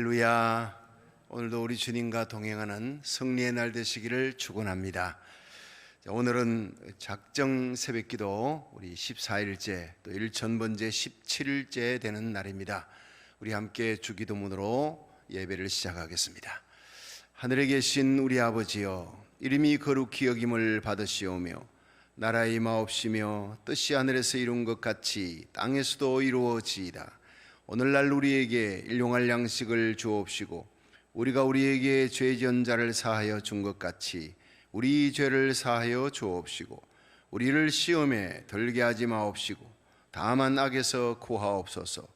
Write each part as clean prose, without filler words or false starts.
할렐루야. 오늘도 우리 주님과 동행하는 승리의 날 되시기를 축원합니다. 오늘은 작정 새벽기도 우리 14일째 또 1000번째 17일째 되는 날입니다. 우리 함께 주기도문으로 예배를 시작하겠습니다. 하늘에 계신 우리 아버지여, 이름이 거룩히 여김을 받으시오며 나라의 임하옵시며 뜻이 하늘에서 이룬 것 같이 땅에서도 이루어지이다. 오늘날 우리에게 일용할 양식을 주옵시고 우리가 우리에게 죄 지은 자를 사하여 준 것 같이 우리 죄를 사하여 주옵시고 우리를 시험에 들게 하지 마옵시고 다만 악에서 구하옵소서.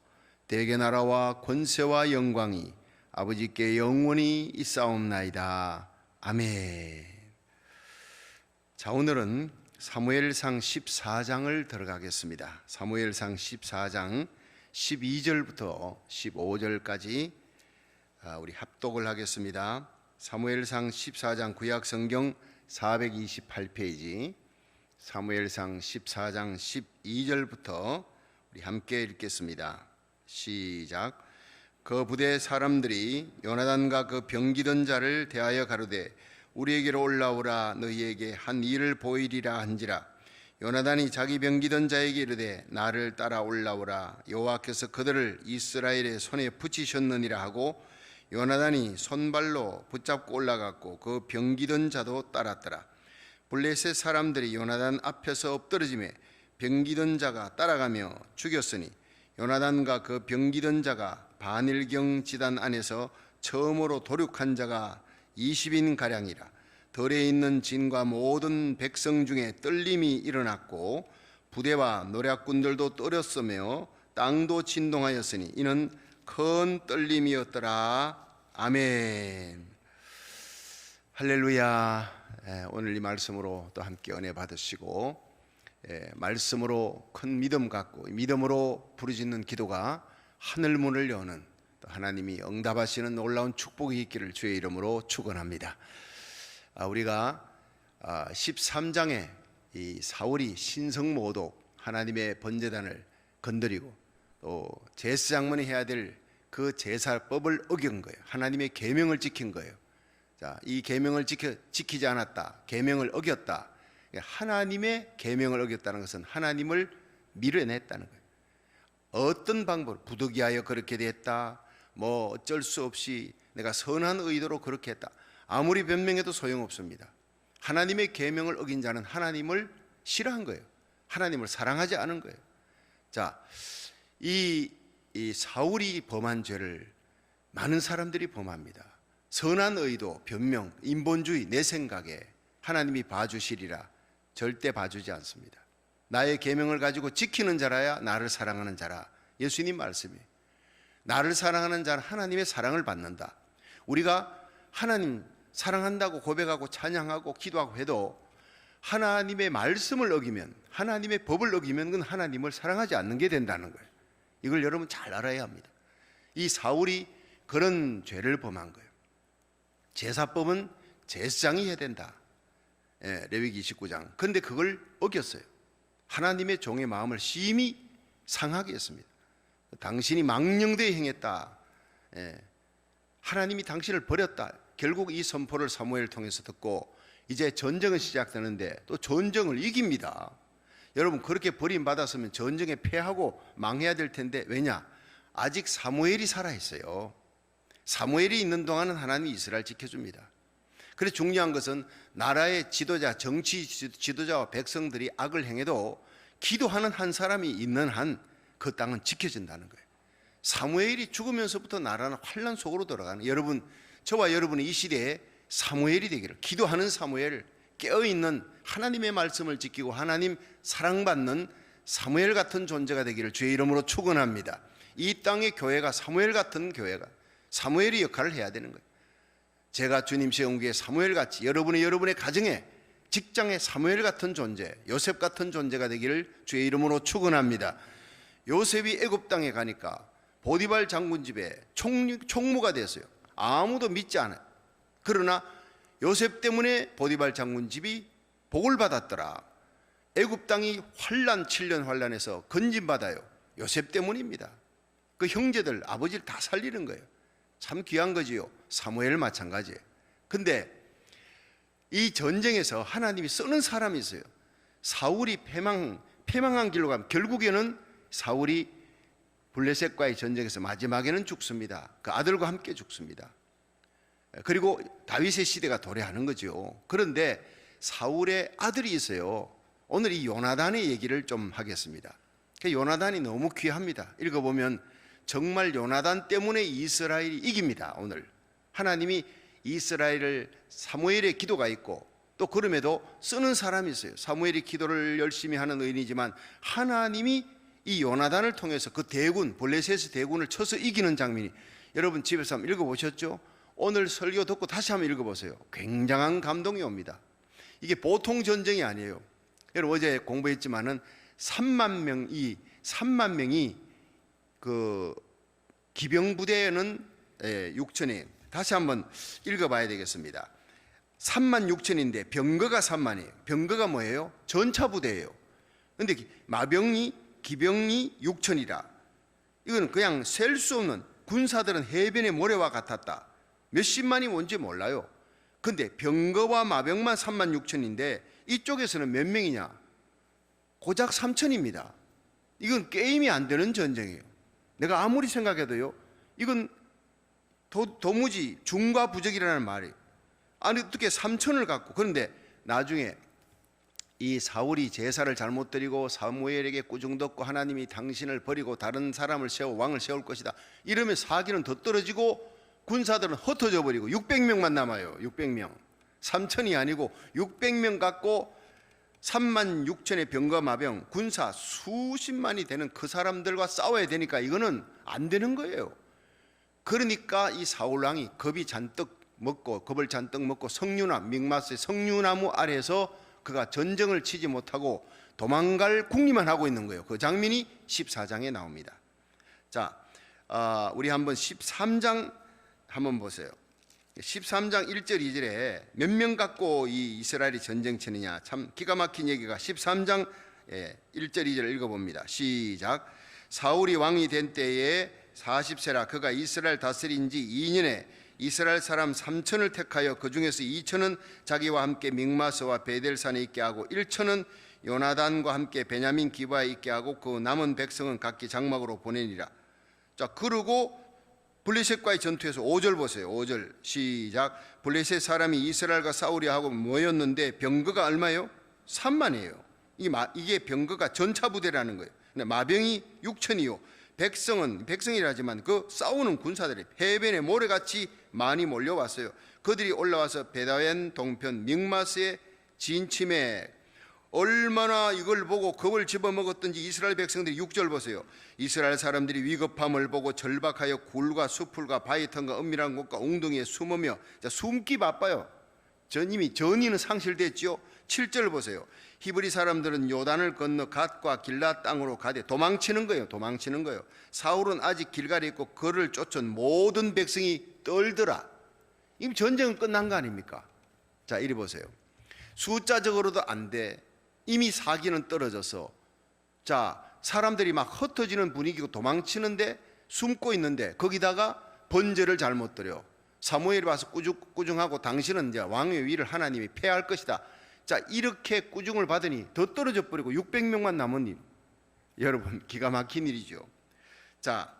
대개 나라와 권세와 영광이 아버지께 영원히 있사옵나이다. 아멘. 자, 오늘은 사무엘상 14장을 들어가겠습니다. 사무엘상 14장 12절부터 15절까지 우리 합독을 하겠습니다. 사무엘상 14장 구약성경 428페이지, 사무엘상 14장 12절부터 우리 함께 읽겠습니다. 시작. 그 부대 사람들이 요나단과 그 병기던 자를 대하여 가로되 우리에게로 올라오라, 너희에게 한 일을 보이리라 한지라. 요나단이 자기 병기던 자에게 이르되 나를 따라 올라오라, 여호와께서 그들을 이스라엘의 손에 붙이셨느니라 하고 요나단이 손발로 붙잡고 올라갔고 그 병기던 자도 따랐더라. 블레셋 사람들이 요나단 앞에서 엎드러지매 병기던 자가 따라가며 죽였으니 요나단과 그 병기던 자가 반일경 지단 안에서 처음으로 도륙한 자가 20인가량이라. 들에 있는 진과 모든 백성 중에 떨림이 일어났고 부대와 노략군들도 떨었으며 땅도 진동하였으니 이는 큰 떨림이었더라. 아멘. 할렐루야. 오늘 이 말씀으로 또 함께 은혜 받으시고, 말씀으로 큰 믿음 갖고 믿음으로 부르짖는 기도가 하늘문을 여는, 또 하나님이 응답하시는 놀라운 축복이 있기를 주의 이름으로 축원합니다. 우리가 13장에 이 사울이 신성모독 하나님의 번제단을 건드리고 또 제사장만이 해야 될 그 제사법을 어긴 거예요. 하나님의 계명을 지킨 거예요. 자, 이 계명을 지키지 않았다, 계명을 어겼다. 하나님의 계명을 어겼다는 것은 하나님을 밀어냈다는 거예요. 어떤 방법으로 부득이하여 그렇게 됐다, 뭐 어쩔 수 없이 내가 선한 의도로 그렇게 했다, 아무리 변명해도 소용없습니다. 하나님의 계명을 어긴 자는 하나님을 싫어한 거예요. 하나님을 사랑하지 않은 거예요. 자, 이 사울이 범한 죄를 많은 사람들이 범합니다. 선한 의도, 변명, 인본주의, 내 생각에 하나님이 봐주시리라 절대 봐주지 않습니다. 나의 계명을 가지고 지키는 자라야 나를 사랑하는 자라. 예수님 말씀이 나를 사랑하는 자는 하나님의 사랑을 받는다. 우리가 하나님 사랑한다고 고백하고 찬양하고 기도하고 해도 하나님의 말씀을 어기면, 하나님의 법을 어기면 그건 하나님을 사랑하지 않는 게 된다는 거예요. 이걸 여러분 잘 알아야 합니다. 이 사울이 그런 죄를 범한 거예요. 제사법은 제사장이 해야 된다. 레위기 29장. 그런데 그걸 어겼어요. 하나님의 종의 마음을 심히 상하게 했습니다. 당신이 망령되이 행했다. 하나님이 당신을 버렸다. 결국 이 선포를 사무엘을 통해서 듣고 이제 전쟁은 시작되는데 또 전쟁을 이깁니다. 여러분, 그렇게 버림받았으면 전쟁에 패하고 망해야 될 텐데, 왜냐? 아직 사무엘이 살아있어요. 사무엘이 있는 동안은 하나님이 이스라엘 지켜줍니다. 그래서 중요한 것은 나라의 지도자, 정치 지도자와 백성들이 악을 행해도 기도하는 한 사람이 있는 한 그 땅은 지켜진다는 거예요. 사무엘이 죽으면서부터 나라는 환란 속으로 들어가는, 여러분, 저와 여러분이 이 시대에 사무엘이 되기를, 기도하는 사무엘, 깨어있는 하나님의 말씀을 지키고 하나님 사랑받는 사무엘 같은 존재가 되기를 주의 이름으로 축원합니다. 이 땅의 교회가 사무엘 같은 교회가, 사무엘의 역할을 해야 되는 거예요. 제가 주님 세운 교회 사무엘같이 여러분의 가정에, 직장에 사무엘 같은 존재, 요셉 같은 존재가 되기를 주의 이름으로 축원합니다. 요셉이 애굽 땅에 가니까 보디발 장군 집에 총무가 됐어요. 아무도 믿지 않아요. 그러나 요셉 때문에 보디발 장군 집이 복을 받았더라. 애굽 땅이 환란 7년 환란에서 건진받아요. 요셉 때문입니다. 그 형제들, 아버지를 다 살리는 거예요. 참 귀한 거지요. 사무엘 마찬가지예요. 근데 이 전쟁에서 하나님이 쓰는 사람이 있어요. 사울이 패망한 길로 가면 결국에는 사울이 블레셋과의 전쟁에서 마지막에는 죽습니다. 그 아들과 함께 죽습니다. 그리고 다윗의 시대가 도래하는 거죠. 그런데 사울의 아들이 있어요. 오늘 이 요나단의 얘기를 좀 하겠습니다. 요나단이 너무 귀합니다. 읽어보면 정말 요나단 때문에 이스라엘이 이깁니다. 오늘 하나님이 이스라엘을, 사무엘의 기도가 있고 또 그럼에도 쓰는 사람이 있어요. 사무엘이 기도를 열심히 하는 의인이지만 하나님이 이 요나단을 통해서 그 대군, 블레셋의 대군을 쳐서 이기는 장면이, 여러분 집에서 한번 읽어보셨죠? 오늘 설교 듣고 다시 한번 읽어보세요. 굉장한 감동이 옵니다. 이게 보통 전쟁이 아니에요. 여러분 어제 공부했지만은 3만 명이 그 기병 부대에는 6천이, 다시 한번 읽어봐야 되겠습니다. 3만 6천인데 병거가 3만이에요. 병거가 뭐예요? 전차 부대예요. 근데 기병이 6천이라. 이건 그냥 셀 수 없는, 군사들은 해변의 모래와 같았다. 몇십만이 뭔지 몰라요. 근데 병거와 마병만 3만 6천인데 이쪽에서는 몇 명이냐? 고작 3천입니다. 이건 게임이 안 되는 전쟁이에요. 내가 아무리 생각해도요, 이건 도무지 중과 부적이라는 말이에요. 아니 어떻게 3천을 갖고. 그런데 나중에 이 사울이 제사를 잘못 드리고 사무엘에게 꾸중 듣고 하나님이 당신을 버리고 다른 사람을 왕을 세울 것이다 이러면 사기는 더 떨어지고 군사들은 흩어져 버리고 600명만 남아요. 600명. 3천이 아니고 600명 갖고 3만 6천의 병과 마병, 군사 수십만이 되는 그 사람들과 싸워야 되니까 이거는 안 되는 거예요. 그러니까 이 사울왕이 겁을 잔뜩 먹고 성류나무, 믹마스의 성류나무 아래에서 그가 전쟁을 치지 못하고 도망갈 궁리만 하고 있는 거예요. 그 장면이 14장에 나옵니다. 자, 우리 한번 13장 한번 보세요. 13장 1절 2절에 몇 명 갖고 이 이스라엘이 전쟁 치느냐, 참 기가 막힌 얘기가 13장 1절 2절 읽어봅니다. 시작. 사울이 왕이 된 때에 40세라 그가 이스라엘 다스린 지 2년에 이스라엘 사람 3천을 택하여 그 중에서 2천은 자기와 함께 믹마스와 베델산에 있게 하고 1천은 요나단과 함께 베냐민 기바에 있게 하고 그 남은 백성은 각기 장막으로 보내니라. 자, 그러고 블레셋과의 전투에서 5절 보세요. 5절 시작. 블레셋 사람이 이스라엘과 싸우려 하고 모였는데 병거가 얼마예요? 3만이에요. 이게 병거가 전차 부대라는 거예요. 마병이 6천이요. 백성이라지만 그 싸우는 군사들이 해변에 모래같이 많이 몰려왔어요. 그들이 올라와서 베다웬 동편 믹마스에 진침해 얼마나 이걸 보고 겁을 집어먹었던지 이스라엘 백성들이 6절 보세요. 이스라엘 사람들이 위급함을 보고 절박하여 굴과 수풀과 바위턴과 은밀한 곳과 웅덩이에 숨으며, 자, 숨기 바빠요. 이미 전의는 상실됐지요. 7절 보세요. 히브리 사람들은 요단을 건너 갓과 길라 땅으로 가되 도망치는 거예요. 사울은 아직 길갈에 있고 그를 쫓은 모든 백성이 떨더라. 이미 전쟁은 끝난 거 아닙니까? 자, 이리 보세요. 숫자적으로도 안 돼. 이미 사기는 떨어져서, 자, 사람들이 막 흩어지는 분위기고 도망치는데 숨고 있는데 거기다가 번제를 잘못 드려. 사무엘이 와서 꾸중하고 당신은 이제 왕의 위를 하나님이 패할 것이다. 자, 이렇게 꾸중을 받으니 더 떨어져 버리고 600명만 남은 일. 여러분 기가 막힌 일이죠. 자,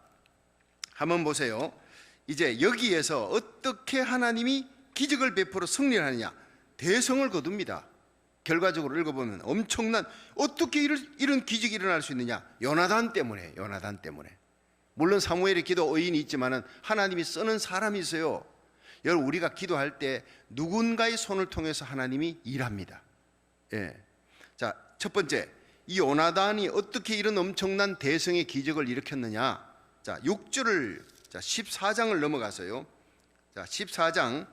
한번 보세요. 이제 여기에서 어떻게 하나님이 기적을 베풀어 승리를 하느냐, 대성을 거둡니다. 결과적으로 읽어보면 엄청난, 어떻게 이런 기적이 일어날 수 있느냐, 요나단 때문에. 물론 사무엘의 기도 의인이 있지만은 하나님이 쓰는 사람이 있어요. 여러분 우리가 기도할 때 누군가의 손을 통해서 하나님이 일합니다. 예. 자, 첫 번째, 이 요나단이 어떻게 이런 엄청난 대성의 기적을 일으켰느냐. 자, 6절을, 자, 14장을 넘어가서요. 자, 14장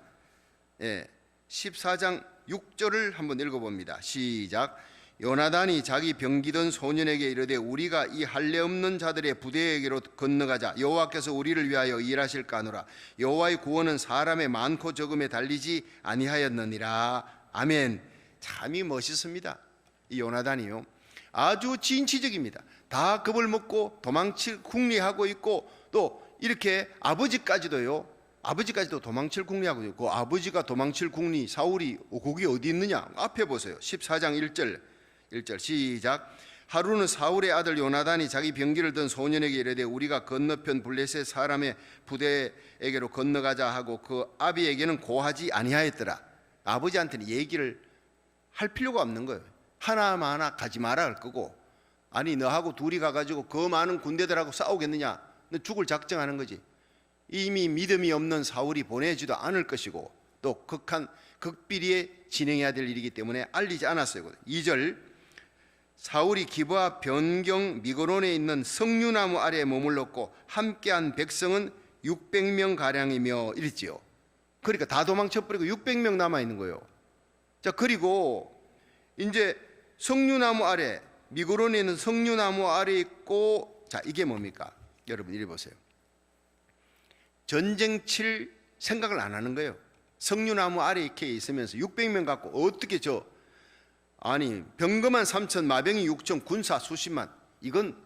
6절을 한번 읽어봅니다. 시작. 요나단이 자기 병기던 소년에게 이르되 우리가 이 할례 없는 자들의 부대에게로 건너가자. 여호와께서 우리를 위하여 일하실까 하노라. 여호와의 구원은 사람의 많고 적음에 달리지 아니하였느니라. 아멘. 참이 멋있습니다. 이 요나단이요, 아주 진취적입니다. 다 겁을 먹고 도망칠 궁리하고 있고 또 이렇게 아버지까지도요 아버지까지도 도망칠 궁리하고 그 아버지가 도망칠 궁리 사울이 거기 어디 있느냐? 앞에 보세요. 14장 1절 시작. 하루는 사울의 아들 요나단이 자기 병기를 든 소년에게 이르되 우리가 건너편 블레셋 사람의 부대에게로 건너가자 하고 그 아비에게는 고하지 아니하였더라. 아버지한테는 얘기를 할 필요가 없는 거예요. 하나마나 가지 마라 할 거고, 아니 너하고 둘이 가가지고 그 많은 군대들하고 싸우겠느냐? 너 죽을 작정하는 거지. 이미 믿음이 없는 사울이 보내지도 않을 것이고 또 극비리에 진행해야 될 일이기 때문에 알리지 않았어요. 2절 사울이 기브아 변경 미고론에 있는 석류나무 아래에 머물렀고 함께한 백성은 600명 가량이며 이랬지요. 그러니까 다 도망쳐버리고 600명 남아있는 거예요. 자, 그리고 이제 석류나무 아래, 미고론에 있는 석류나무 아래 있고, 자, 이게 뭡니까? 여러분 이리 보세요. 전쟁 칠 생각을 안 하는 거예요. 석류나무 아래 이렇게 있으면서 600명 갖고 어떻게 아니 병거만 3천, 마병이 6천, 군사 수십만, 이건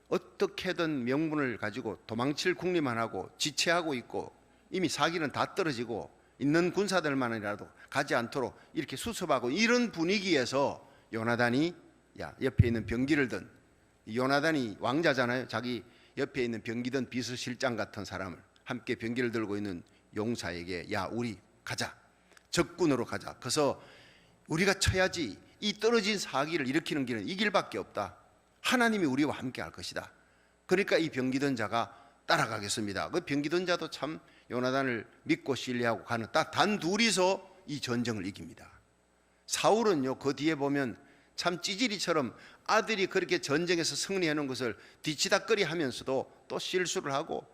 어떻게든 명분을 가지고 도망칠 궁리만 하고 지체하고 있고 이미 사기는 다 떨어지고 있는 군사들만이라도 가지 않도록 이렇게 수습하고, 이런 분위기에서 요나단이 옆에 있는 병기를 든, 요나단이 왕자잖아요. 자기 옆에 있는 병기 든 비서실장 같은 사람을 함께 병기를 들고 있는 용사에게 우리 가자, 적군으로 가자. 그래서 우리가 쳐야지 이 떨어진 사기를 일으키는 길은 이 길밖에 없다. 하나님이 우리와 함께 할 것이다. 그러니까 이 병기던 자가 따라가겠습니다. 그 병기던 자도 참 요나단을 믿고 신뢰하고 가는 딱 단 둘이서 이 전쟁을 이깁니다. 사울은요, 그 뒤에 보면 참 찌질이처럼 아들이 그렇게 전쟁에서 승리해 놓은 것을 뒤치다꺼리 하면서도 또 실수를 하고,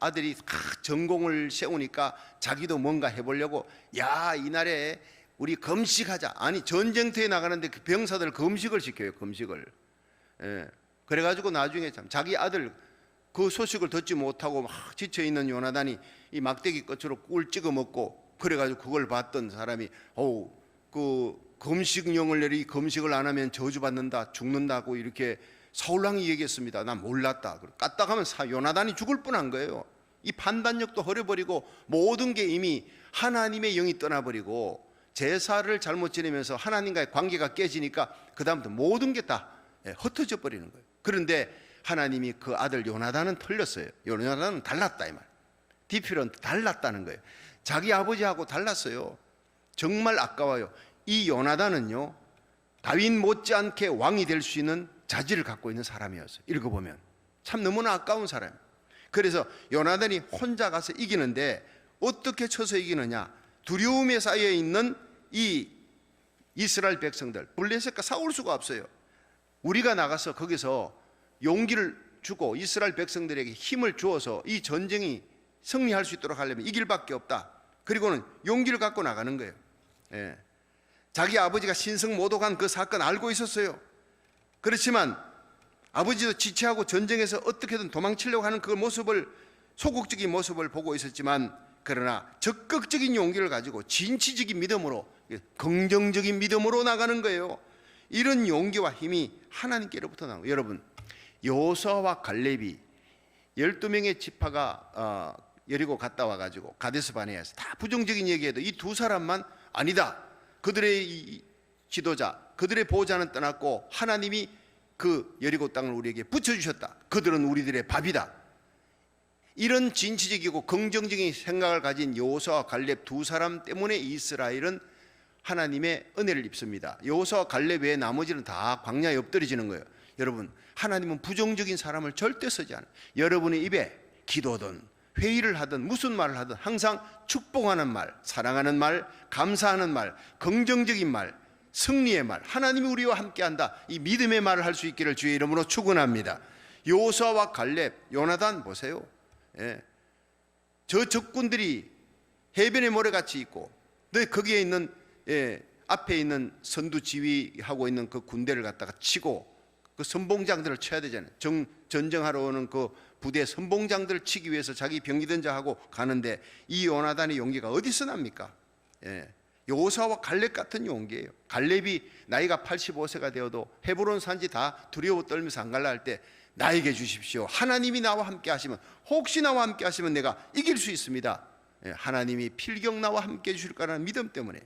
아들이 전공을 세우니까 자기도 뭔가 해보려고, 이날에 우리 금식하자. 아니 전쟁터에 나가는데 그 병사들 금식을 시켜요. 금식을. 그래가지고 나중에 참 자기 아들 그 소식을 듣지 못하고 막 지쳐있는 요나단이 이 막대기 끝으로 꿀 찍어 먹고, 그래가지고 그걸 봤던 사람이 그 금식령을 내리 금식을 안 하면 저주받는다, 죽는다고 이렇게 사울왕이 얘기했습니다. 난 몰랐다. 까딱하면 요나단이 죽을 뻔한 거예요. 이 판단력도 흐려버리고 모든 게 이미 하나님의 영이 떠나버리고 제사를 잘못 지내면서 하나님과의 관계가 깨지니까 그 다음부터 모든 게 다 흩어져 버리는 거예요. 그런데 하나님이 그 아들 요나단은 틀렸어요. 요나단은 달랐다 이 말. 디필은 달랐다는 거예요. 자기 아버지하고 달랐어요. 정말 아까워요. 이 요나단은요, 다윗 못지않게 왕이 될 수 있는 자질을 갖고 있는 사람이었어요. 읽어보면 참 너무나 아까운 사람. 그래서 요나단이 혼자 가서 이기는데 어떻게 쳐서 이기느냐? 두려움에 쌓여 있는 이 이스라엘 백성들, 블레셋과 싸울 수가 없어요. 우리가 나가서 거기서 용기를 주고 이스라엘 백성들에게 힘을 주어서 이 전쟁이 승리할 수 있도록 하려면 이 길밖에 없다. 그리고는 용기를 갖고 나가는 거예요. 자기 아버지가 신성모독한 그 사건 알고 있었어요. 그렇지만 아버지도 지체하고 전쟁에서 어떻게든 도망치려고 하는 그 모습을, 소극적인 모습을 보고 있었지만, 그러나 적극적인 용기를 가지고 진취적인 믿음으로, 긍정적인 믿음으로 나가는 거예요. 이런 용기와 힘이 하나님께로부터 나온 거예요. 여러분, 여호수아와 갈렙이 12명의 지파가 여리고 갔다 와가지고 가데스 바네아에서 다 부정적인 얘기해도 이 두 사람만 아니다. 그들의 이 지도자, 그들의 보호자는 떠났고 하나님이 그 여리고 땅을 우리에게 붙여주셨다. 그들은 우리들의 밥이다. 이런 진취적이고 긍정적인 생각을 가진 여호수아와 갈렙 두 사람 때문에 이스라엘은 하나님의 은혜를 입습니다. 여호수아와 갈렙 외에 나머지는 다 광야에 엎드려지는 거예요. 여러분, 하나님은 부정적인 사람을 절대 쓰지 않아요. 여러분의 입에 기도든 회의를 하든 무슨 말을 하든 항상 축복하는 말, 사랑하는 말, 감사하는 말, 긍정적인 말, 승리의 말, 하나님이 우리와 함께한다, 이 믿음의 말을 할 수 있기를 주의 이름으로 축원합니다. 여호수아와 갈렙, 요나단 보세요. 저 적군들이 해변의 모래같이 있고 거기에 있는 앞에 있는 선두 지휘하고 있는 그 군대를 갖다가 치고 그 선봉장들을 쳐야 되잖아요. 전쟁하러 오는 그 부대 선봉장들을 치기 위해서 자기 병기든 자하고 가는데 이 요나단의 용기가 어디서 납니까? 여호수아와 갈렙 같은 용기예요. 갈렙이 나이가 85세가 되어도 헤브론 산지 다 두려워 떨면서 안 갈라 할 때 나에게 주십시오. 하나님이 나와 함께 하시면, 혹시 나와 함께 하시면 내가 이길 수 있습니다. 하나님이 필경 나와 함께 해주실 거라는 믿음 때문에.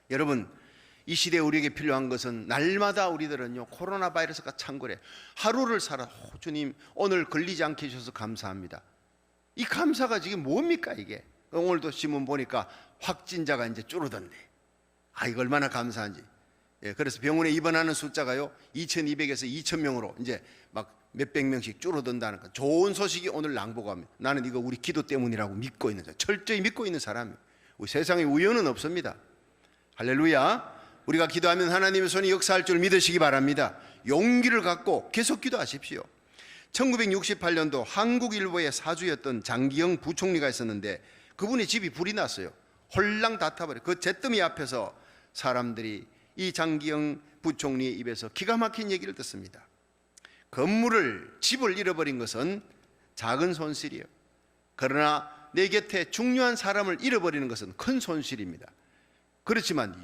여러분, 이 시대에 우리에게 필요한 것은 날마다 우리들은요, 코로나 바이러스가 창궐해 하루를 살아. 주님 오늘 걸리지 않게 해주셔서 감사합니다. 이 감사가 지금 뭡니까 이게? 오늘도 신문 보니까 확진자가 이제 줄어든대. 이거 얼마나 감사한지. 그래서 병원에 입원하는 숫자가요 2,200에서 2,000명으로 이제 막 몇백 명씩 줄어든다는 거. 좋은 소식이 오늘 낭보갑니다. 나는 이거 우리 기도 때문이라고 믿고 있는 사람, 철저히 믿고 있는 사람이에요. 세상에 우연은 없습니다. 할렐루야. 우리가 기도하면 하나님의 손이 역사할 줄 믿으시기 바랍니다. 용기를 갖고 계속 기도하십시오. 1968년도 한국일보의 사주였던 장기영 부총리가 있었는데 그분의 집이 불이 났어요. 홀랑 다 타버려요. 그 잿더미 앞에서 사람들이 이 장기영 부총리의 입에서 기가 막힌 얘기를 듣습니다. 집을 잃어버린 것은 작은 손실이에요. 그러나 내 곁에 중요한 사람을 잃어버리는 것은 큰 손실입니다. 그렇지만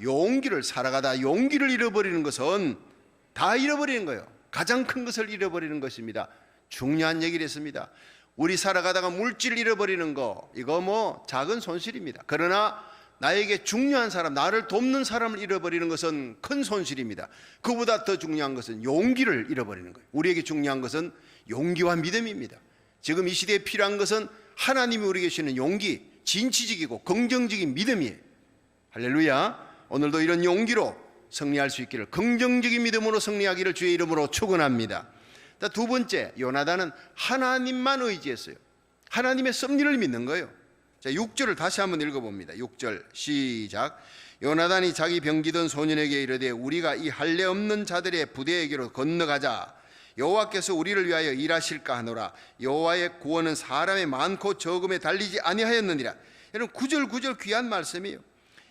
살아가다 용기를 잃어버리는 것은 다 잃어버리는 거예요. 가장 큰 것을 잃어버리는 것입니다. 중요한 얘기를 했습니다. 우리 살아가다가 물질을 잃어버리는 거, 이거 작은 손실입니다. 그러나 나에게 중요한 사람, 나를 돕는 사람을 잃어버리는 것은 큰 손실입니다. 그보다 더 중요한 것은 용기를 잃어버리는 거예요. 우리에게 중요한 것은 용기와 믿음입니다. 지금 이 시대에 필요한 것은 하나님이 우리에게 주시는 용기, 진취적이고 긍정적인 믿음이에요. 할렐루야. 오늘도 이런 용기로 승리할 수 있기를, 긍정적인 믿음으로 승리하기를 주의 이름으로 축원합니다. 두 번째, 요나단은 하나님만 의지했어요. 하나님의 섭리를 믿는 거예요. 자, 6절을 다시 한번 읽어봅니다. 6절 시작. 요나단이 자기 병기던 소년에게 이르되 우리가 이 할례 없는 자들의 부대에게로 건너가자. 여호와께서 우리를 위하여 일하실까 하노라. 여호와의 구원은 사람의 많고 적음에 달리지 아니하였느니라. 여러분, 9절 귀한 말씀이에요.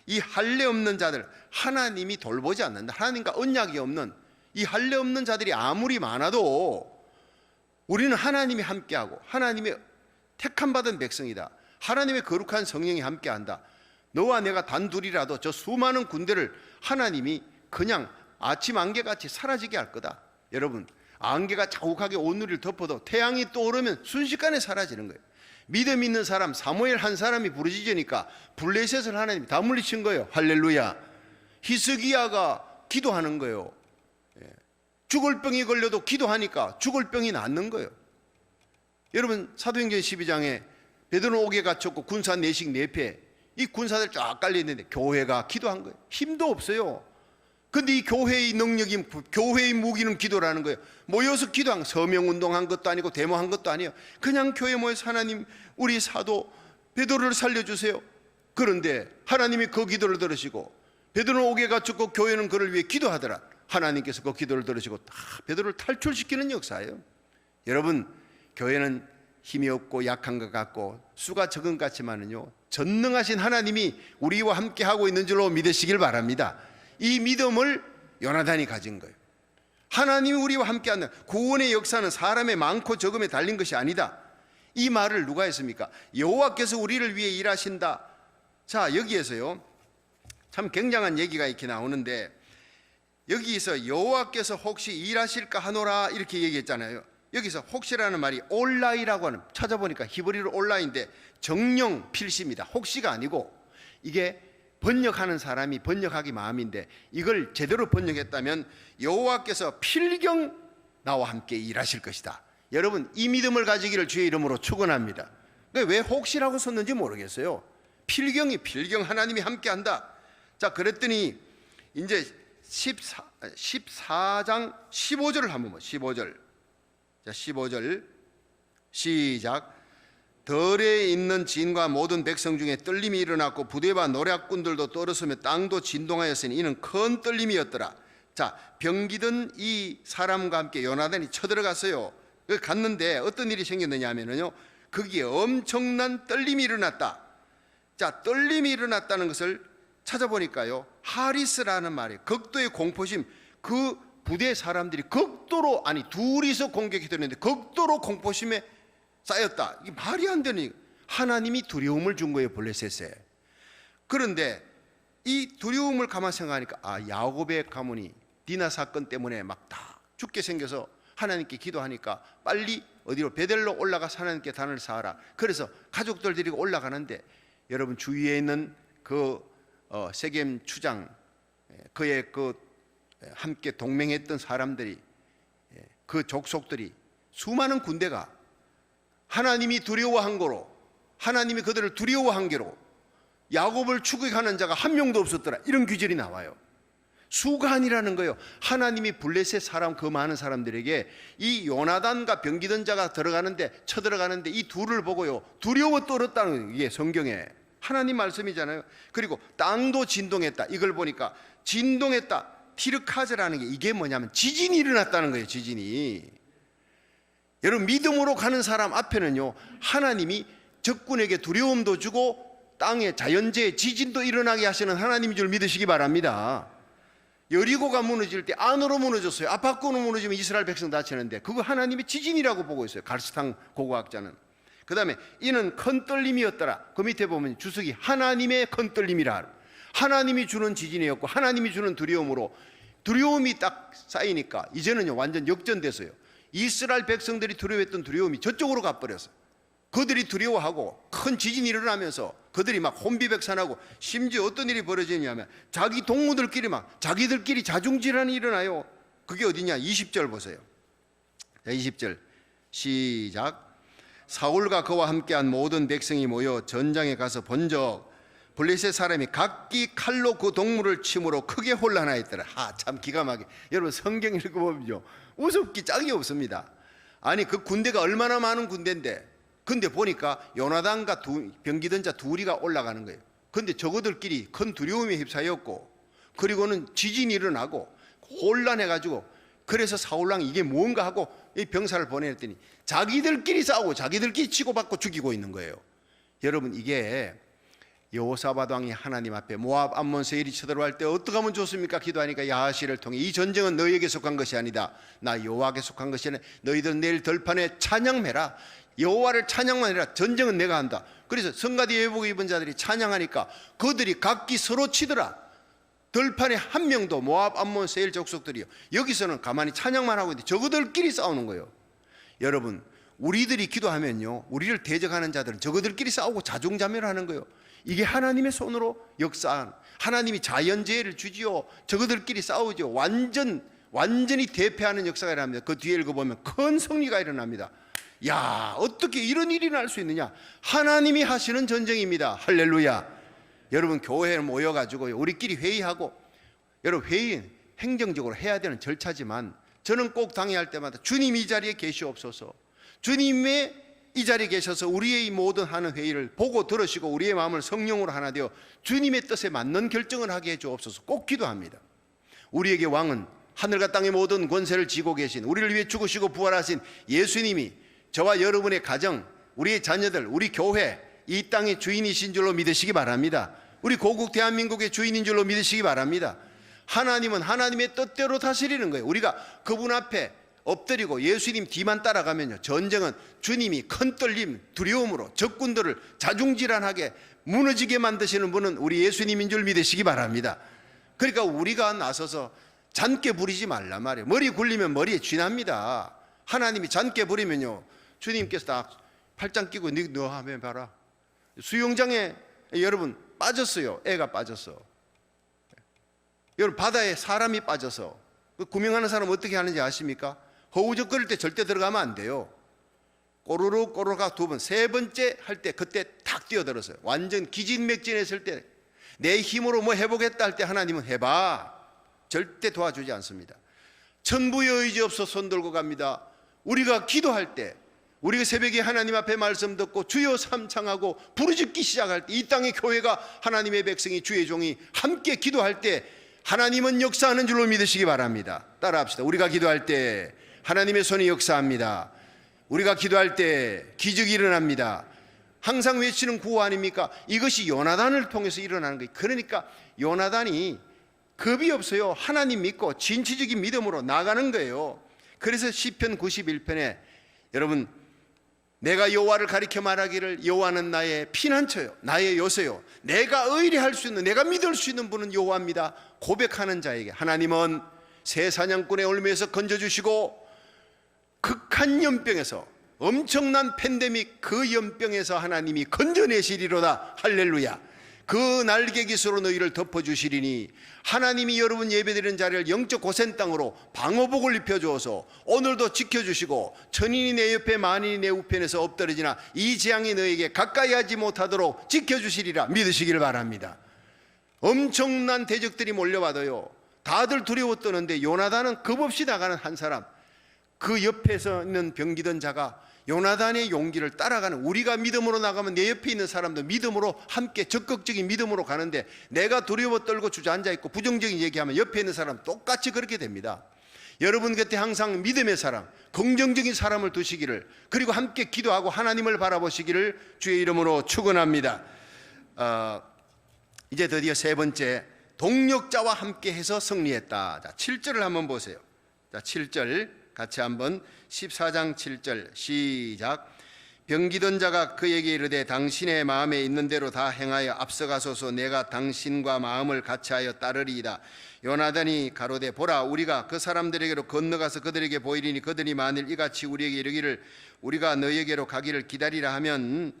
이 할례 없는 자들, 하나님이 돌보지 않는다. 하나님과 언약이 없는 이 할례 없는 자들이 아무리 많아도 우리는 하나님이 함께하고 하나님의 택함 받은 백성이다. 하나님의 거룩한 성령이 함께한다. 너와 내가 단둘이라도 저 수많은 군대를 하나님이 그냥 아침 안개같이 사라지게 할 거다. 여러분, 안개가 자욱하게 온누리를 덮어도 태양이 떠오르면 순식간에 사라지는 거예요. 믿음 있는 사람, 사무엘 한 사람이 부르짖으니까 블레셋을 하나님이 다 물리친 거예요. 할렐루야. 히스기야가 기도하는 거예요. 죽을 병이 걸려도 기도하니까 죽을 병이 낫는 거예요. 여러분, 사도행전 12장에 베드로 옥에 갇혔고 군사 내식 내패, 이 군사들 쫙 깔려있는데 교회가 기도한 거예요. 힘도 없어요. 근데 이 교회의 능력이, 교회의 무기는 기도라는 거예요. 모여서 기도한, 서명운동한 것도 아니고 데모한 것도 아니에요. 그냥 교회 모여서 하나님, 우리 사도 베드로를 살려주세요. 그런데 하나님이 그 기도를 들으시고 베드로는 옥에 갇혔고 교회는 그를 위해 기도하더라. 하나님께서 그 기도를 들으시고 다 베드로를 탈출시키는 역사예요. 여러분, 교회는 힘이 없고 약한 것 같고 수가 적은 것 같지만은요, 전능하신 하나님이 우리와 함께 하고 있는 줄로 믿으시길 바랍니다. 이 믿음을 요나단이 가진 거예요. 하나님이 우리와 함께하는 구원의 역사는 사람의 많고 적음에 달린 것이 아니다. 이 말을 누가 했습니까? 여호와께서 우리를 위해 일하신다. 자, 여기에서요 참 굉장한 얘기가 이렇게 나오는데, 여기서 여호와께서 혹시 일하실까 하노라 이렇게 얘기했잖아요. 여기서 혹시라는 말이 올라이라고 하는, 찾아보니까 히브리어로 올라인데 정령 필시입니다. 혹시가 아니고 이게 번역하는 사람이 번역하기 마음인데, 이걸 제대로 번역했다면 여호와께서 필경 나와 함께 일하실 것이다. 여러분, 이 믿음을 가지기를 주의 이름으로 축원합니다. 왜 혹시라고 썼는지 모르겠어요. 필경 하나님이 함께한다. 자, 그랬더니 이제 14장 15절을 한번 봐. 15절. 자, 15절 시작. 덜에 있는 진과 모든 백성 중에 떨림이 일어났고 부대와 노략군들도 떨어서며 땅도 진동하였으니 이는 큰 떨림이었더라. 자, 병기던 이 사람과 함께 요나단이 쳐들어갔어요. 갔는데 어떤 일이 생겼느냐 하면요, 거기에 엄청난 떨림이 일어났다. 자, 떨림이 일어났다는 것을 찾아보니까요, 하리스라는 말이에요. 극도의 공포심. 그 부대 사람들이 극도로, 아니 둘이서 공격이 되는데 극도로 공포심에 쌓였다. 이게 말이 안 되는, 하나님이 두려움을 준 거예요, 블레셋에. 그런데 이 두려움을 가만 생각하니까, 야곱의 가문이 디나 사건 때문에 막 다 죽게 생겨서 하나님께 기도하니까 빨리 어디로 베델로 올라가서 하나님께 단을 쌓아라. 그래서 가족들 데리고 올라가는데 여러분 주위에 있는 그 세겜 추장 그의 그 함께 동맹했던 사람들이 그 족속들이 수많은 군대가 하나님이 두려워한 거로 하나님이 그들을 두려워한 게로 야곱을 추격하는 자가 한 명도 없었더라. 이런 규절이 나와요. 수가 아니라는 거예요. 하나님이 블레셋 사람 그 많은 사람들에게 이 요나단과 병기던 자가 쳐들어가는데 이 둘을 보고요 두려워 떨었다는 거예요. 이게 성경에 하나님 말씀이잖아요. 그리고 땅도 진동했다. 이걸 보니까 진동했다. 티르카즈라는 게 이게 뭐냐면 지진이 일어났다는 거예요. 지진이. 여러분 믿음으로 가는 사람 앞에는요 하나님이 적군에게 두려움도 주고 땅에 자연재해 지진도 일어나게 하시는 하나님인 줄 믿으시기 바랍니다. 여리고가 무너질 때 안으로 무너졌어요. 앞바꾸로 무너지면 이스라엘 백성 다치는데 그거 하나님의 지진이라고 보고 있어요. 갈스탕 고고학자는. 그 다음에 이는 큰 떨림이었더라. 그 밑에 보면 주석이 하나님의 큰 떨림이라. 하나님이 주는 지진이었고 하나님이 주는 두려움으로 두려움이 딱 쌓이니까 이제는요 완전 역전됐어요. 이스라엘 백성들이 두려워했던 두려움이 저쪽으로 가버렸어요. 그들이 두려워하고 큰 지진이 일어나면서 그들이 막 혼비백산하고 심지어 어떤 일이 벌어지냐면 자기 동무들끼리 막 자기들끼리 자중질환이 일어나요. 그게 어디냐? 20절 보세요. 20절 시작. 사울과 그와 함께한 모든 백성이 모여 전장에 가서 본적 블레셋 사람이 각기 칼로 그 동물을 침으로 크게 혼란하였더라. 참 기가 막혀. 여러분 성경 읽어보면요 우습기 짝이 없습니다. 아니 그 군대가 얼마나 많은 군대인데 근데 보니까 요나단과 병기던 자 둘이가 올라가는 거예요. 근데 저거들끼리 큰 두려움에 휩싸였고 그리고는 지진이 일어나고 혼란해가지고 그래서 사울왕이 이게 뭔가 하고 이 병사를 보내랬더니 자기들끼리 싸우고 자기들끼리 치고받고 죽이고 있는 거예요. 여러분 이게 여호사밧 왕이 하나님 앞에 모압 암몬 세일이 쳐들어갈 때 어떻게 하면 좋습니까? 기도하니까 야하시를 통해 이 전쟁은 너희에게 속한 것이 아니다. 나 여호와에게 속한 것이 아니라 너희들은 내일 들판에 찬양해라. 여호와를 찬양만 해라. 전쟁은 내가 한다. 그래서 성가대 예복 입은 자들이 찬양하니까 그들이 각기 서로 치더라. 들판에 한 명도 모압 암몬 세일 족속들이요 여기서는 가만히 찬양만 하고 있는데 저그들끼리 싸우는 거예요. 여러분 우리들이 기도하면요 우리를 대적하는 자들은 저그들끼리 싸우고 자중자매를 하는 거예요. 이게 하나님의 손으로 역사한 하나님이 자연재해를 주지요. 저그들끼리 싸우죠. 완전히 대패하는 역사가 일어납니다. 그 뒤에 읽어보면 큰 승리가 일어납니다. 야 어떻게 이런 일이 날 수 있느냐? 하나님이 하시는 전쟁입니다. 할렐루야. 여러분 교회에 모여가지고 우리끼리 회의하고 여러분 회의는 행정적으로 해야 되는 절차지만 저는 꼭 당회할 때마다 주님 이 자리에 계시옵소서. 주님의 이 자리에 계셔서 우리의 이 모든 하는 회의를 보고 들으시고 우리의 마음을 성령으로 하나 되어 주님의 뜻에 맞는 결정을 하게 해주옵소서. 꼭 기도합니다. 우리에게 왕은 하늘과 땅의 모든 권세를 쥐고 계신 우리를 위해 죽으시고 부활하신 예수님이 저와 여러분의 가정, 우리의 자녀들, 우리 교회 이 땅의 주인이신 줄로 믿으시기 바랍니다. 우리 고국 대한민국의 주인인 줄로 믿으시기 바랍니다. 하나님은 하나님의 뜻대로 다스리는 거예요. 우리가 그분 앞에 엎드리고 예수님 뒤만 따라가면요 전쟁은 주님이 큰 떨림, 두려움으로 적군들을 자중질환하게 무너지게 만드시는 분은 우리 예수님인 줄 믿으시기 바랍니다. 그러니까 우리가 나서서 잔깨 부리지 말란 말이에요. 머리 굴리면 머리에 쥐납니다. 하나님이 잔깨 부리면요 주님께서 딱 팔짱 끼고 너 하면 봐라. 수영장에 여러분 빠졌어요. 애가 빠졌어. 여러분 바다에 사람이 빠져서 구명하는 사람 어떻게 하는지 아십니까? 허우적거릴 때 절대 들어가면 안 돼요. 꼬르륵 꼬르륵 두 번, 세 번째 할 때 그때 탁 뛰어들었어요. 완전 기진맥진했을 때 내 힘으로 뭐 해보겠다 할 때 하나님은 해봐. 절대 도와주지 않습니다. 천부의 의지 없어 손 들고 갑니다. 우리가 기도할 때 우리가 새벽에 하나님 앞에 말씀 듣고 주여 삼창하고 부르짖기 시작할 때 이 땅의 교회가 하나님의 백성이 주의 종이 함께 기도할 때 하나님은 역사하는 줄로 믿으시기 바랍니다. 따라합시다. 우리가 기도할 때 하나님의 손이 역사합니다. 우리가 기도할 때 기적이 일어납니다. 항상 외치는 구호 아닙니까? 이것이 요나단을 통해서 일어나는 거예요. 그러니까 요나단이 겁이 없어요. 하나님 믿고 진취적인 믿음으로 나가는 거예요. 그래서 시편 91편에 여러분 내가 여호와를 가리켜 말하기를 여호와는 나의 피난처요 나의 요새요 내가 의뢰할 수 있는 내가 믿을 수 있는 분은 여호와입니다. 고백하는 자에게 하나님은 새 사냥꾼의 올무에서 건져주시고 극한 연병에서, 엄청난 팬데믹 그 연병에서 하나님이 건져내시리로다. 할렐루야. 그 날개 깃으로 너희를 덮어주시리니 하나님이 여러분 예배드리는 자리를 영적 고센 땅으로 방어복을 입혀주어서 오늘도 지켜주시고, 천인이 내 옆에 만인이 내 우편에서 엎드러지나 이 재앙이 너에게 가까이 하지 못하도록 지켜주시리라 믿으시기를 바랍니다. 엄청난 대적들이 몰려와도요, 다들 두려워 떠는데 요나단은 겁없이 나가는 한 사람, 그 옆에서 있는 병기던 자가 요나단의 용기를 따라가는, 우리가 믿음으로 나가면 내 옆에 있는 사람도 믿음으로 함께 적극적인 믿음으로 가는데, 내가 두려워 떨고 주저앉아 있고 부정적인 얘기하면 옆에 있는 사람 똑같이 그렇게 됩니다. 여러분 곁에 항상 믿음의 사람, 긍정적인 사람을 두시기를, 그리고 함께 기도하고 하나님을 바라보시기를 주의 이름으로 축원합니다. 이제 드디어 세 번째, 동력자와 함께 해서 승리했다. 자, 7절을 한번 보세요. 자, 7절 같이 한번, 14장 7절 시작. 병기던 자가 그에게 이르되 당신의 마음에 있는 대로 다 행하여 앞서가소서. 내가 당신과 마음을 같이하여 따르리이다. 요나단이 가로되 보라, 우리가 그 사람들에게로 건너가서 그들에게 보이리니 그들이 만일 이같이 우리에게 이르기를 우리가 너에게로 가기를 기다리라 하면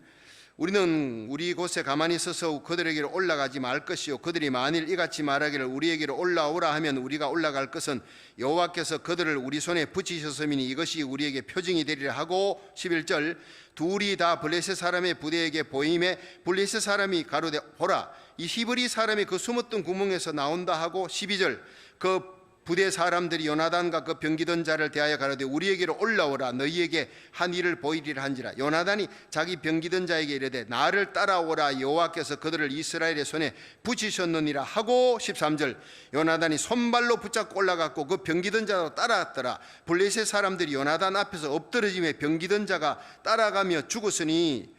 우리는 우리 곳에 가만히 있어서 그들에게로 올라가지 말 것이요, 그들이 만일 이같이 말하기를 우리에게로 올라오라 하면 우리가 올라갈 것은 여호와께서 그들을 우리 손에 붙이셨음이니 이것이 우리에게 표징이 되리라 하고, 11절 둘이 다 블레셋 사람의 부대에게 보임에 블레셋 사람이 가로되 보라, 이 히브리 사람이 그 숨었던 구멍에서 나온다 하고, 12절 그 부대 사람들이 요나단과 그 병기던 자를 대하여 가로되 우리에게로 올라오라, 너희에게 한 일을 보이리라 한지라. 요나단이 자기 병기던 자에게 이르되 나를 따라오라, 여호와께서 그들을 이스라엘의 손에 붙이셨느니라 하고, 13절 요나단이 손발로 붙잡고 올라갔고 그 병기던 자로 따라왔더라. 블레셋 사람들이 요나단 앞에서 엎드러짐에 병기던 자가 따라가며 죽였으니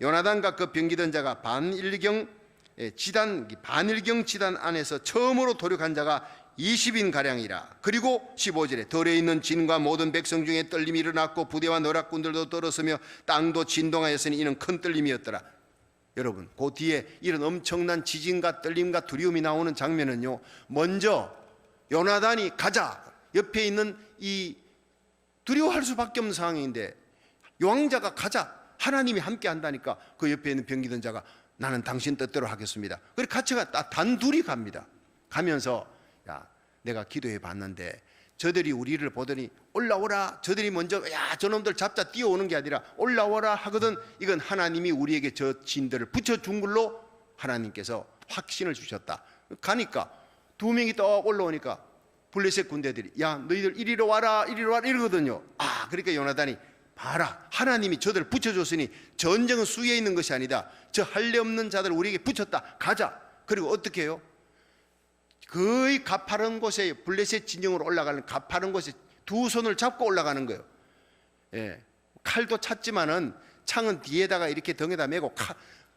요나단과 그 병기던 자가 반일경 지단 안에서 처음으로 도륙한 자가 20인 가량이라. 그리고 15절에 덜에 있는 진과 모든 백성 중에 떨림이 일어났고 부대와 노략군들도 떨어서며 땅도 진동하였으니 이는 큰 떨림이었더라. 여러분, 그 뒤에 이런 엄청난 지진과 떨림과 두려움이 나오는 장면은요, 먼저 요나단이 가자, 옆에 있는 이 두려워할 수밖에 없는 상황인데 왕자가 가자, 하나님이 함께 한다니까 그 옆에 있는 병기던 자가 나는 당신 뜻대로 하겠습니다. 그래 같이 단둘이 갑니다. 가면서 야, 내가 기도해 봤는데 저들이 우리를 보더니 올라오라, 저들이 먼저 야 저놈들 잡자 뛰어오는 게 아니라 올라오라 하거든. 이건 하나님이 우리에게 저 진들을 붙여준 걸로 하나님께서 확신을 주셨다. 가니까 두 명이 또 올라오니까 블레셋 군대들이 야 너희들 이리로 와라 이러거든요. 그러니까 요나단이 봐라, 하나님이 저들을 붙여줬으니 전쟁은 수에 있는 것이 아니다. 저 할례 없는 자들 우리에게 붙였다. 가자. 그리고 어떻게 해요? 거의 가파른 곳에, 블레셋 진영으로 올라가는 가파른 곳에 두 손을 잡고 올라가는 거예요. 칼도 찼지만은 창은 뒤에다가 이렇게 등에다 메고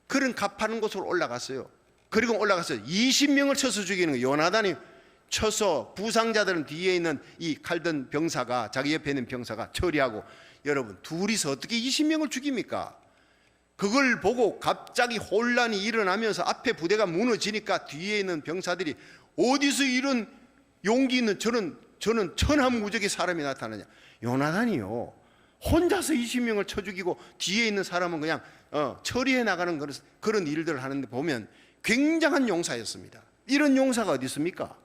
그런 가파른 곳으로 올라갔어요. 그리고 올라가서 20명을 쳐서 죽이는 거예요. 요나단이 쳐서 부상자들은 뒤에 있는 이 칼든 병사가, 자기 옆에 있는 병사가 처리하고, 여러분 둘이서 어떻게 20명을 죽입니까? 그걸 보고 갑자기 혼란이 일어나면서 앞에 부대가 무너지니까 뒤에 있는 병사들이 어디서 이런 용기 있는 저는 천하무적의 사람이 나타나냐. 요나단이요, 혼자서 20명을 쳐 죽이고 뒤에 있는 사람은 그냥 처리해 나가는 그런 일들을 하는데 보면 굉장한 용사였습니다. 이런 용사가 어디 있습니까?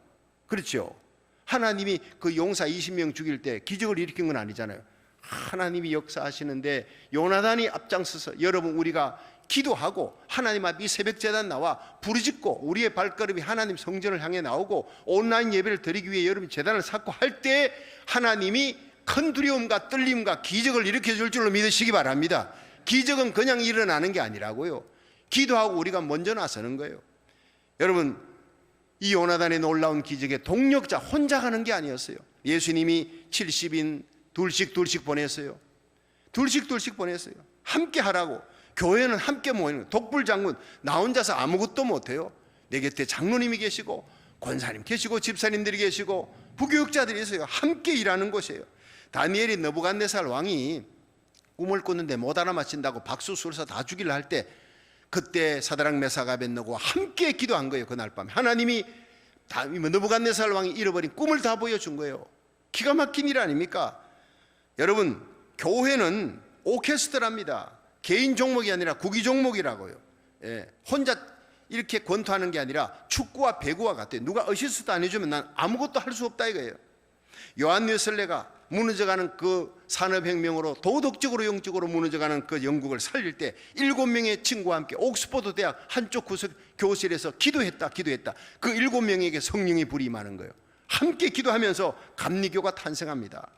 그렇죠. 하나님이 그 용사 20명 죽일 때 기적을 일으킨 건 아니잖아요. 하나님이 역사하시는데 요나단이 앞장서서, 여러분 우리가 기도하고 하나님 앞에 이 새벽제단 나와 부르짖고 우리의 발걸음이 하나님 성전을 향해 나오고 온라인 예배를 드리기 위해 여러분이 제단을 쌓고 할 때 하나님이 큰 두려움과 떨림과 기적을 일으켜 줄 줄로 믿으시기 바랍니다. 기적은 그냥 일어나는 게 아니라고요. 기도하고 우리가 먼저 나서는 거예요. 여러분, 이 요나단의 놀라운 기적의 동력자 혼자 가는 게 아니었어요. 예수님이 70인 둘씩 보냈어요. 둘씩 보냈어요. 함께 하라고. 교회는 함께 모이는 거예요. 독불장군 나 혼자서 아무것도 못해요. 내 곁에 장로님이 계시고 권사님 계시고 집사님들이 계시고 부교육자들이 있어요. 함께 일하는 곳이에요. 다니엘이 느부갓네살 왕이 꿈을 꿨는데 못 알아맞힌다고 박수술사 다 죽이려 할 때 그때 사드락 메삭 아벳느고와 함께 기도한 거예요. 그날 밤에 하나님이 느부갓네살 왕이 잃어버린 꿈을 다 보여준 거예요. 기가 막힌 일 아닙니까? 여러분, 교회는 오케스트라입니다. 개인 종목이 아니라 국위 종목이라고요. 혼자 이렇게 권투하는 게 아니라 축구와 배구와 같아요. 누가 어시스트 안 해주면 난 아무것도 할 수 없다 이거예요. 요한 웨슬레가 무너져가는 그 산업혁명으로 도덕적으로 영적으로 무너져가는 그 영국을 살릴 때 7명의 친구와 함께 옥스퍼드 대학 한쪽 구석 교실에서 기도했다. 그 7명에게 성령의 불이 임하는 거예요. 함께 기도하면서 감리교가 탄생합니다.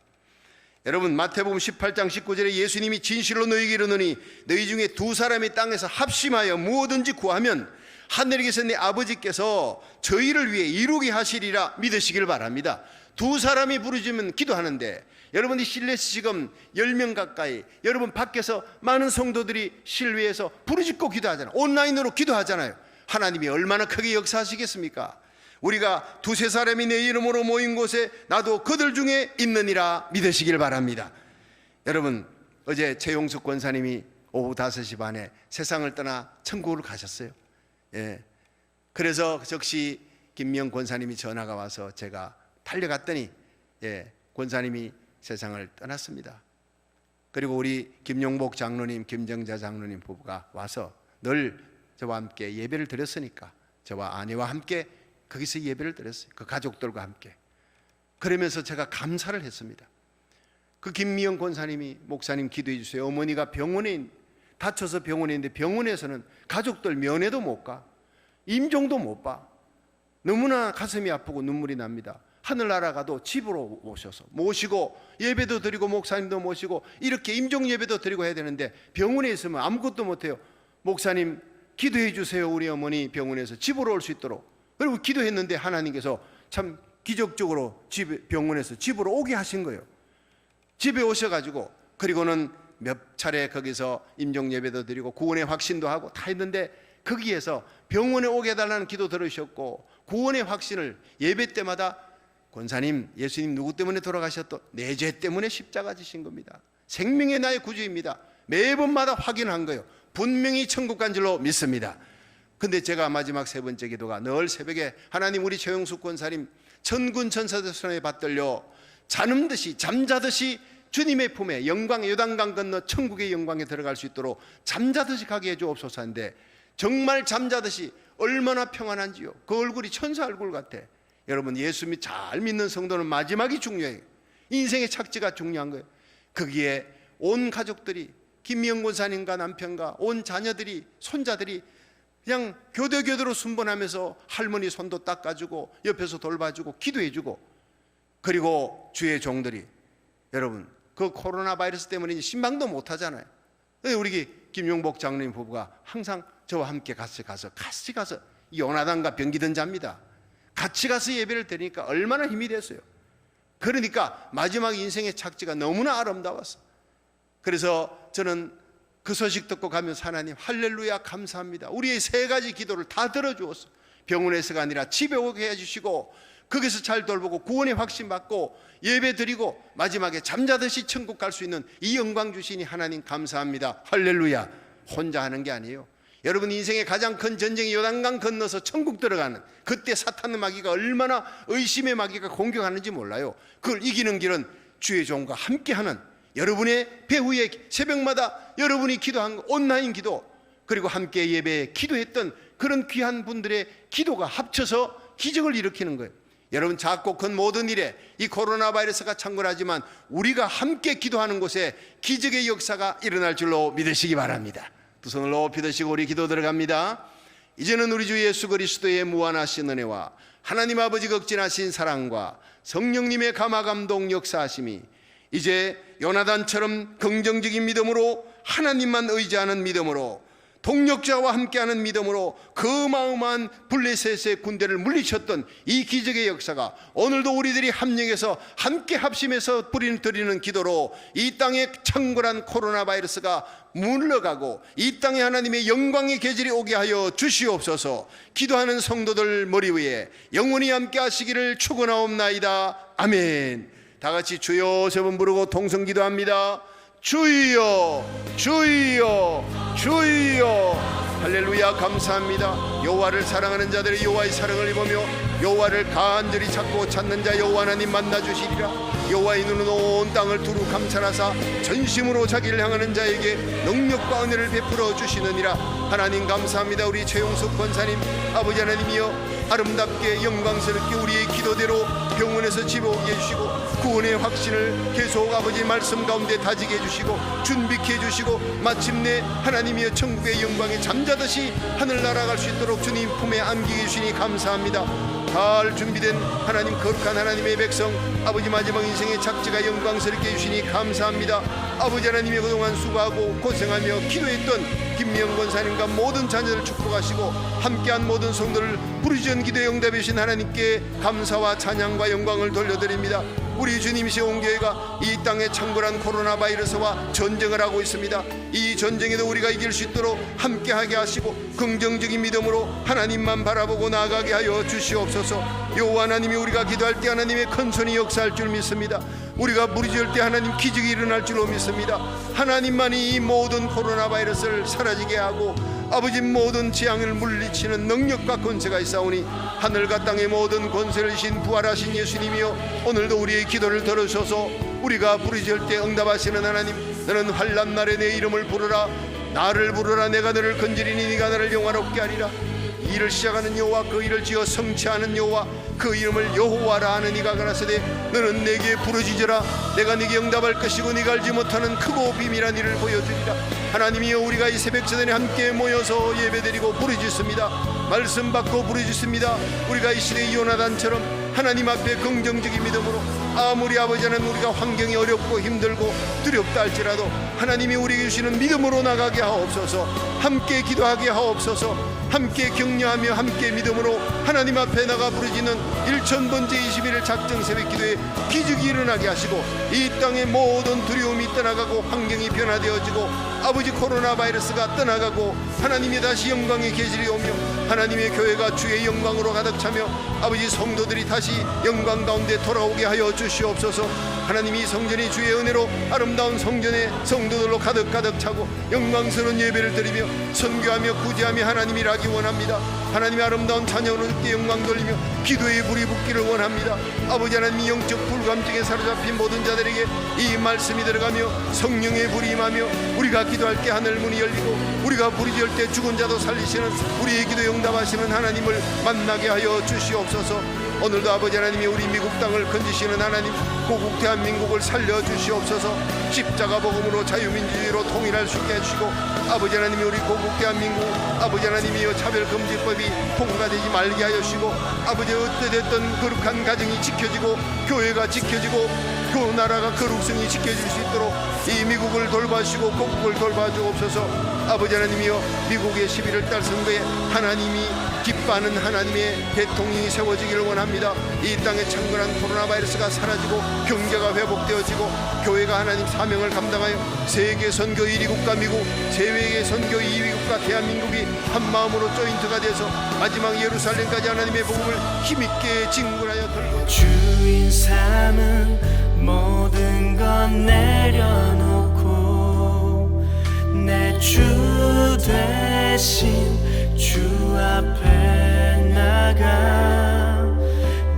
여러분, 마태복음 18장 19절에 예수님이 진실로 너희에게 이르노니 너희 중에 2사람이 땅에서 합심하여 무엇든지 구하면 하늘에 계신 내 아버지께서 저희를 위해 이루게 하시리라 믿으시길 바랍니다. 2사람이 부르짖으면 기도하는데, 여러분이 실내에서 지금 10명 가까이, 여러분 밖에서 많은 성도들이 실외에서 부르짖고 기도하잖아요. 온라인으로 기도하잖아요. 하나님이 얼마나 크게 역사하시겠습니까? 우리가 2-3사람이 내 이름으로 모인 곳에 나도 그들 중에 있느니라 믿으시길 바랍니다. 여러분, 어제 최용숙 권사님이 오후 5시 반에 세상을 떠나 천국으로 가셨어요. 그래서 즉시 김명 권사님이 전화가 와서 제가 달려갔더니 권사님이 세상을 떠났습니다. 그리고 우리 김용복 장로님, 김정자 장로님 부부가 와서 늘 저와 함께 예배를 드렸으니까 저와 아내와 함께 거기서 예배를 드렸어요. 그 가족들과 함께. 그러면서 제가 감사를 했습니다. 그 김미영 권사님이 목사님 기도해 주세요. 어머니가 병원에 다쳐서 병원에 있는데 병원에서는 가족들 면회도 못 가, 임종도 못 봐. 너무나 가슴이 아프고 눈물이 납니다. 하늘나라 가도 집으로 오셔서 모시고 예배도 드리고 목사님도 모시고 이렇게 임종 예배도 드리고 해야 되는데 병원에 있으면 아무것도 못해요. 목사님 기도해 주세요. 우리 어머니 병원에서 집으로 올 수 있도록. 그리고 기도했는데 하나님께서 참 기적적으로 병원에서 집으로 오게 하신 거예요. 집에 오셔가지고, 그리고는 몇 차례 거기서 임종 예배도 드리고 구원의 확신도 하고 다 했는데, 거기에서 병원에 오게 해달라는 기도 들으셨고 구원의 확신을 예배 때마다, 권사님 예수님 누구 때문에 돌아가셨던? 내 죄 때문에 십자가 지신 겁니다. 생명의 나의 구주입니다. 매번마다 확인한 거예요. 분명히 천국 간 줄로 믿습니다. 근데 제가 마지막 3번째 기도가 늘 새벽에 하나님, 우리 최영숙 권사님 천군 천사들 손에 받들려 자는듯이 잠자듯이 주님의 품에 영광의 요단강 건너 천국의 영광에 들어갈 수 있도록 잠자듯이 가게 해주옵소서 하는데, 정말 잠자듯이 얼마나 평안한지요. 그 얼굴이 천사 얼굴 같아. 여러분, 예수 잘 믿는 성도는 마지막이 중요해요. 인생의 착지가 중요한 거예요. 거기에 온 가족들이, 김미영 권사님과 남편과 온 자녀들이, 손자들이 그냥 교대교대로 순번하면서 할머니 손도 닦아주고 옆에서 돌봐주고 기도해주고, 그리고 주의 종들이, 여러분 그 코로나 바이러스 때문에 신방도 못하잖아요. 우리 김용복 장로님 부부가 항상 저와 함께 같이 가서 요나단과 병기던 자입니다. 같이 가서 예배를 드리니까 얼마나 힘이 됐어요. 그러니까 마지막 인생의 착지가 너무나 아름다웠어. 그래서 저는 그 소식 듣고 가면서 하나님 할렐루야 감사합니다. 우리의 3가지 기도를 다 들어주었어. 병원에서가 아니라 집에 오게 해주시고 거기서 잘 돌보고 구원의 확신 받고 예배 드리고 마지막에 잠자듯이 천국 갈 수 있는 이 영광 주시니 하나님 감사합니다. 할렐루야. 혼자 하는 게 아니에요. 여러분, 인생의 가장 큰 전쟁이 요단강 건너서 천국 들어가는, 그때 사탄의 마귀가 얼마나 의심의 마귀가 공격하는지 몰라요. 그걸 이기는 길은 주의 종과 함께하는, 여러분의 배후에 새벽마다 여러분이 기도한 온라인 기도, 그리고 함께 예배에 기도했던 그런 귀한 분들의 기도가 합쳐서 기적을 일으키는 거예요. 여러분, 작고 큰 모든 일에 이 코로나 바이러스가 창궐하지만 우리가 함께 기도하는 곳에 기적의 역사가 일어날 줄로 믿으시기 바랍니다. 두 손을 높이 드시고 우리 기도 들어갑니다. 이제는 우리 주 예수 그리스도의 무한하신 은혜와 하나님 아버지 극진하신 사랑과 성령님의 감화 감동 역사하심이 이제 요나단처럼 긍정적인 믿음으로, 하나님만 의지하는 믿음으로, 동력자와 함께하는 믿음으로 그 어마어마한 블레셋의 군대를 물리쳤던 이 기적의 역사가 오늘도 우리들이 합력해서 함께 합심해서 드리는 기도로 이 땅에 창궐한 코로나 바이러스가 물러가고 이 땅에 하나님의 영광의 계절이 오게 하여 주시옵소서. 기도하는 성도들 머리 위에 영원히 함께 하시기를 축원하옵나이다. 아멘. 다 같이 주여 세 번 부르고 동성 기도합니다. 주여 주여 주여 할렐루야. 감사합니다. 여호와를 사랑하는 자들이 여호와의 사랑을 입으며 여호와를 간절히 찾고 찾는 자 여호와 하나님 만나 주시리라. 여호와의 눈은 온 땅을 두루 감찰하사 전심으로 자기를 향하는 자에게 능력과 은혜를 베풀어 주시느니라. 하나님 감사합니다. 우리 최용숙 권사님 아버지 하나님이여, 아름답게 영광스럽게 우리의 기도대로 병원에서 집에 오게 해주시고 구원의 확신을 계속 아버지 말씀 가운데 다지게 해주시고 준비케 해주시고 마침내 하나님이여 천국의 영광에 잠자듯이 하늘 날아갈 수 있도록 주님 품에 안기게 해주시니 감사합니다. 잘 준비된 하나님, 거룩한 하나님의 백성 아버지 마지막 인생의 착지가 영광스럽게 해주시니 감사합니다. 아버지 하나님이 그동안 수고하고 고생하며 기도했던 김미영 권사님과 모든 자녀들 축복하시고 함께한 모든 성도를 부르짖은 기도에 응답해 주신 하나님께 감사와 찬양과 영광을 돌려드립니다. 우리 주님이시 온교회가 이 땅에 창궐한 코로나 바이러스와 전쟁을 하고 있습니다. 이 전쟁에도 우리가 이길 수 있도록 함께하게 하시고 긍정적인 믿음으로 하나님만 바라보고 나아가게 하여 주시옵소서. 여호와 하나님이 우리가 기도할 때 하나님의 큰 손이 역사할 줄 믿습니다. 우리가 부르짖을 때 하나님 기적이 일어날 줄로 믿습니다. 하나님만이 이 모든 코로나 바이러스를 사라지게 하고 아버지 모든 재앙을 물리치는 능력과 권세가 있사오니 하늘과 땅의 모든 권세를 신 부활하신 예수님이여, 오늘도 우리의 기도를 들으셔서 우리가 부르짖을 때 응답하시는 하나님, 너는 환난 날에 내 이름을 부르라, 나를 부르라, 내가 너를 건지리니 네가 나를 영화롭게 하리라. 일을 시작하는 여호와, 그 일을 지어 성취하는 여호와, 그 이름을 여호와라 하는 이가 가라사대 너는 내게 부르짖으라, 내가 네게 응답할 것이고 네가 알지 못하는 크고 비밀한 일을 보여주리라. 하나님이여, 우리가 이 새벽전에 함께 모여서 예배드리고 부르짖습니다. 말씀 받고 부르짖습니다. 우리가 이 시대의 요나단처럼 하나님 앞에 긍정적인 믿음으로, 아무리 아버지 하나님 우리가 환경이 어렵고 힘들고 두렵다 할지라도 하나님이 우리에게 주시는 믿음으로 나가게 하옵소서. 함께 기도하게 하옵소서. 함께 격려하며 함께 믿음으로 하나님 앞에 나가 부르짖는 1000번째 21일 작정 새벽 기도에 기적이 일어나게 하시고 이 땅의 모든 두려움이 떠나가고 환경이 변화되어지고 아버지 코로나 바이러스가 떠나가고 하나님이 다시 영광의 계절이 오며 하나님의 교회가 주의 영광으로 가득 차며 아버지 성도들이 다시 영광 가운데 돌아오게 하여 주시옵소서. 하나님이 성전이 주의 은혜로 아름다운 성전에 성도들로 가득 차고 영광스러운 예배를 드리며 선교하며 구제하며 하나님이 일하기 원합니다. 하나님의 아름다운 찬양으로 주께 영광 돌리며 기도의 불이 붙기를 원합니다. 아버지 하나님이 영적 불감증에 사로잡힌 모든 자들에게 이 말씀이 들어가며 성령의 불이 임하며 우리가 기도할 때 하늘 문이 열리고 우리가 부르짖을 때 죽은 자도 살리시는 우리의 기도에 응답하시는 하나님을 만나게 하여 주시옵소서. 오늘도 아버지 하나님이 우리 미국 땅을 건지시는 하나님, 고국 대한민국을 살려주시옵소서. 십자가 복음으로 자유민주주의로 통일할 수 있게 해주시고 아버지 하나님이 우리 고국 대한민국 아버지 하나님이여 차별금지법이 통과되지 말게 하여 주시고 아버지 어찌됐든 거룩한 가정이 지켜지고 교회가 지켜지고 그 나라가 거룩성이 지켜질 수 있도록 이 미국을 돌봐주시고 고국을 돌봐주옵소서. 아버지 하나님이여, 미국의 11월달 선거에 하나님이 기뻐하는 하나님의 대통령이 세워지기를 원합니다. 이 땅에 창궐한 코로나 바이러스가 사라지고 경제가 회복되어지고 교회가 하나님 사명을 감당하여 세계 선교 1위 국가 미국, 세계 선교 2위 국가 대한민국이 한 마음으로 조인트가 돼서 마지막 예루살렘까지 하나님의 복음을 힘있게 진군하여 들고 주인 삼은 모든 건 내려놓고 내 주 대신 주 앞에 나가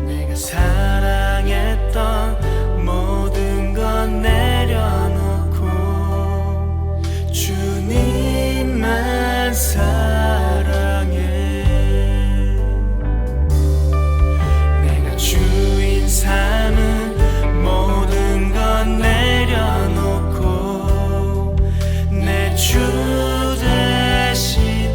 내가 사랑했던 모든 건 내려놓고 주님만 사랑해. 내가 주인 삼은 모든 건 내려놓고 내 주 대신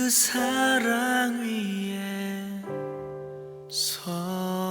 그 사랑 위에 서